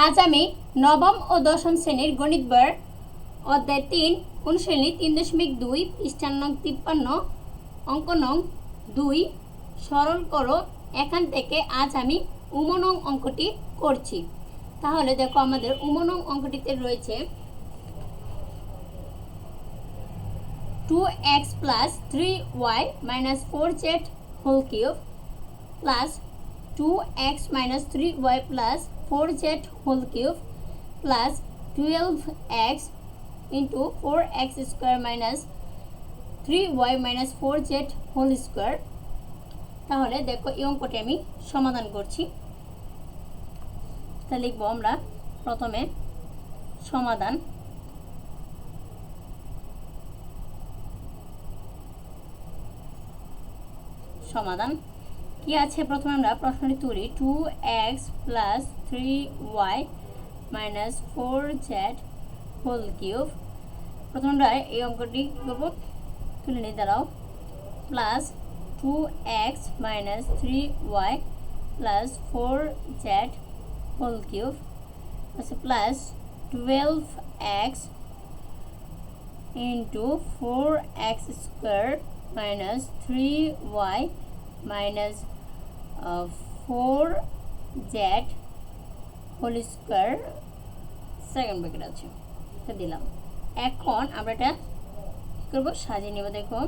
আজ আমি নবম ও দশম শ্রেণীর গণিত বইয়ের অধ্যায় ৩ অনুশীলনী ৩.২ পৃষ্ঠা নং ৫৩ অঙ্ক নং ২ সরল করো এখান থেকে আজ আমি উমনং অঙ্কটি করছি। তাহলে দেখো আমাদের উমনং অঙ্কটিতে রয়েছে 2x plus 3y minus 4z whole cube plus 2x minus 3y plus 4z whole cube plus 12x into 4x square minus 3y minus 4z whole square। তাহলে দেখো এই অঙ্কটি আমি সমাধান করছি। তা লিখব আমরা প্রথমে সমাধান। সমাধান কি আছে প্রথমে আমরা প্রশ্নটি তুলি 2x plus 3y minus 4z whole cube। প্রথমে আমরা এই অঙ্কটি কি করব তুলে নিয়ে দাঁড়াও plus 2x minus 3y plus 4z whole cube আছে plus 12x into 4x square minus 3y minus 4z whole square second bracket আছে এটা দিলাম। এখন আমরা এটা কি করব সাজিয়ে নেব। দেখো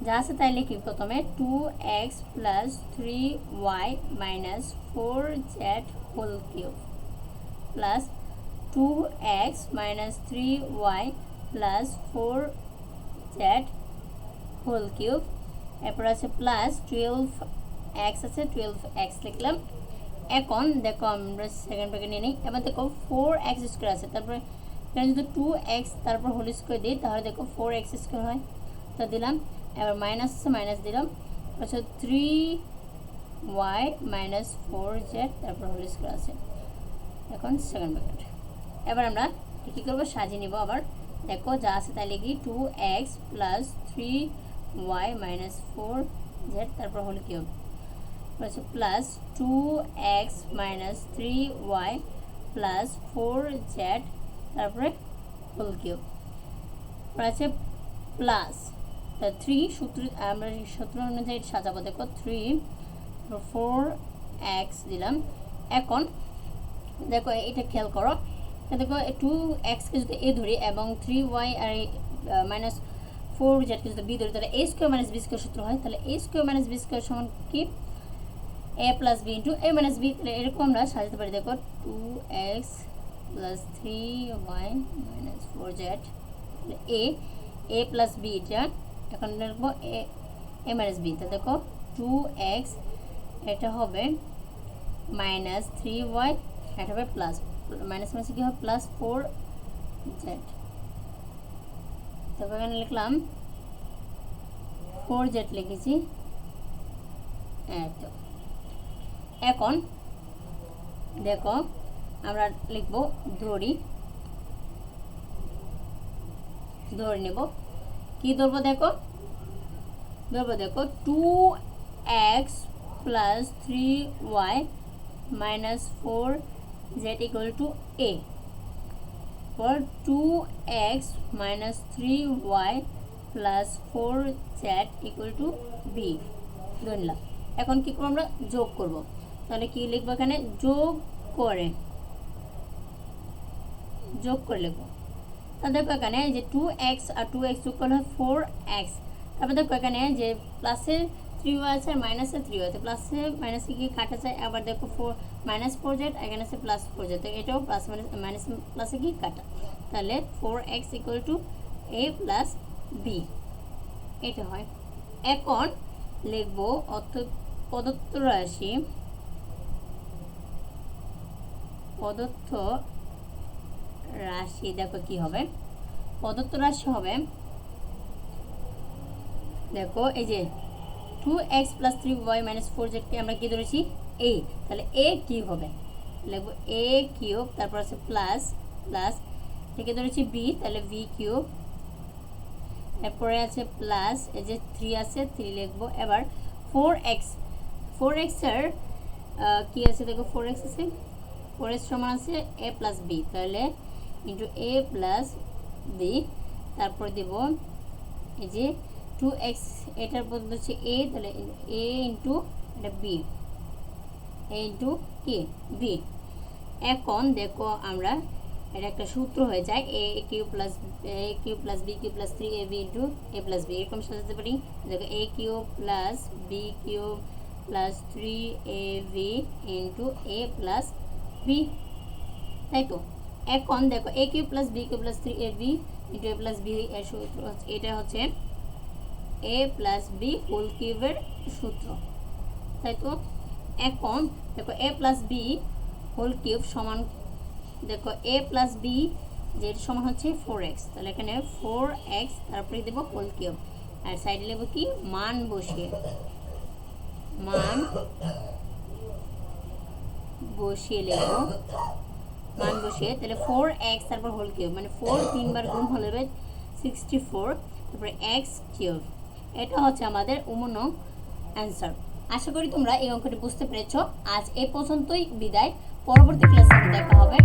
যা আছে তাই লিখি প্রথমে 2x plus 3y minus 4z whole cube plus 2x minus 3y plus 4z whole cube এরপর আছে প্লাস 12x আছে 12x লিখলাম। এখন দেখো আমরা সেকেন্ড ব্র্যাকেট নিয়ে নিই। এবার দেখো 4x স্কয়ার আছে, তারপরে এখানে যদি 2x তারপর হোল স্কয়ার দিই তাহলে দেখো 4x স্কয়ার হয়, তো দিলাম। এবার মাইনাস আছে মাইনাস দিলাম, আচ্ছা 3y minus 4z তারপর হোল স্কয়ার আছে। এখন সেকেন্ড ব্র্যাকেট। এবার আমরা কি করব সাজিয়ে নিব। আবার দেখো যা আছে তাই লিখি 2x plus 3y minus 4z তারপর হোল কিউব আছে plus 2x minus 3y plus 4z তারপরে হোল কিউব আছে প্লাস 3 সূত্র আমরা সূত্র অনুযায়ী সাজাবো। দেখো 3 4x দিলাম। এখন দেখো এটা খেয়াল করো, দেখো 2x কে যদি a ধরি এবং 3y আর মাইনাস 4z কে যদি b ধরি তাহলে a square minus b square সূত্র হয়। তাহলে a square minus b square সমান কি a plus b into a minus b। তাহলে এরকম আমরা সাজাতে পারি। দেখো 2x plus 3y minus 4z a plus b এটা এখন লিখবো a মাইনাস b। তাহলে দেখো 2x এটা হবে মাইনাস 3y এটা হবে প্লাস মাইনাস মাইনাস কি হবে প্লাস 4z। তারপর এখানে লিখলাম 4z লিখেছি। এখন দেখো আমরা লিখব ধরি নেব। কি ধরবো দেখো দেখো 2x plus 3y minus 4z equal to a for 2x minus 3y plus 4z equal to b ধরলাম। এখন কি করব আমরা যোগ করব। তাহলে কি লিখব এখানে যোগ করে লিখব। তাহলে দেখো এখানে যে 2x আর 2x যোগ করলে হয় 4x। তারপর দেখো এখানে যে প্লাসে 3y আছে আর মাইনাসে 3y আছে, প্লাসে মাইনাসে কি কাটা যায়। আবার দেখো 4 মাইনাস 4z এখানে আছে প্লাস 4z, তো এটাও প্লাস মাইনাস প্লাসে কি কাটা। তাহলে 4x equal to a plus b এটা হয়। এখন লিখব প্রদত্ত রাশি দেখো কি হবে। প্রদত্ত রাশি হবে দেখো এই যে 2x plus 3y minus 4z কে আমরা কি ধরেছি a, তাহলে a কিউব হবে। লিখবো a কিউব, তারপর আছে প্লাস প্লাস থেকে ধরেছি b, তাহলে v কিউব। এরপরে আছে প্লাস এই যে 3 আছে 3 লিখবো। এবার 4x এর কি আছে দেখো 4x আছে 4x সমান আছে a প্লাস b, তাহলে ইন্টু a প্লাস b, তারপর দেব এই যে 2x, এটার বদলে হচ্ছে a, তাহলে a ইন্টু এটা b, a ইন্টু কি b। এখন দেখো আমরা এটা একটা সূত্র হয়ে যায় a cube plus b cube plus 3ab into a plus b, এরকম সাজাতে পারি। দেখো a cube plus b cube plus 3ab into a plus b, তাই তো। এখন দেখো a cube plus b cube plus 3ab into a plus b এর সূত্র হচ্ছে, এটা হচ্ছে a প্লাস b হোল কিউবের সূত্র, তাই তো। এখন দেখো a plus b whole cube সমান, দেখো a প্লাস b যের সমান হচ্ছে 4x, তাহলে এখানে 4x তারপরে দেব হোল কিউব, আর সাইডে নেব কি মান বসিয়ে লিখব, মান বসিয়ে, তাহলে 4x তারপর হোল কিউব মানে 4 তিনবার গুণ হলে হবে 64, তারপরে x কিউব। এটা হচ্ছে আমাদের উমন অ্যান্সার। আশা করি তোমরা এই অঙ্কটি বুঝতে পেরেছো। আজ এই পর্যন্তই বিদায়, পরবর্তী ক্লাসে দেখা হবে।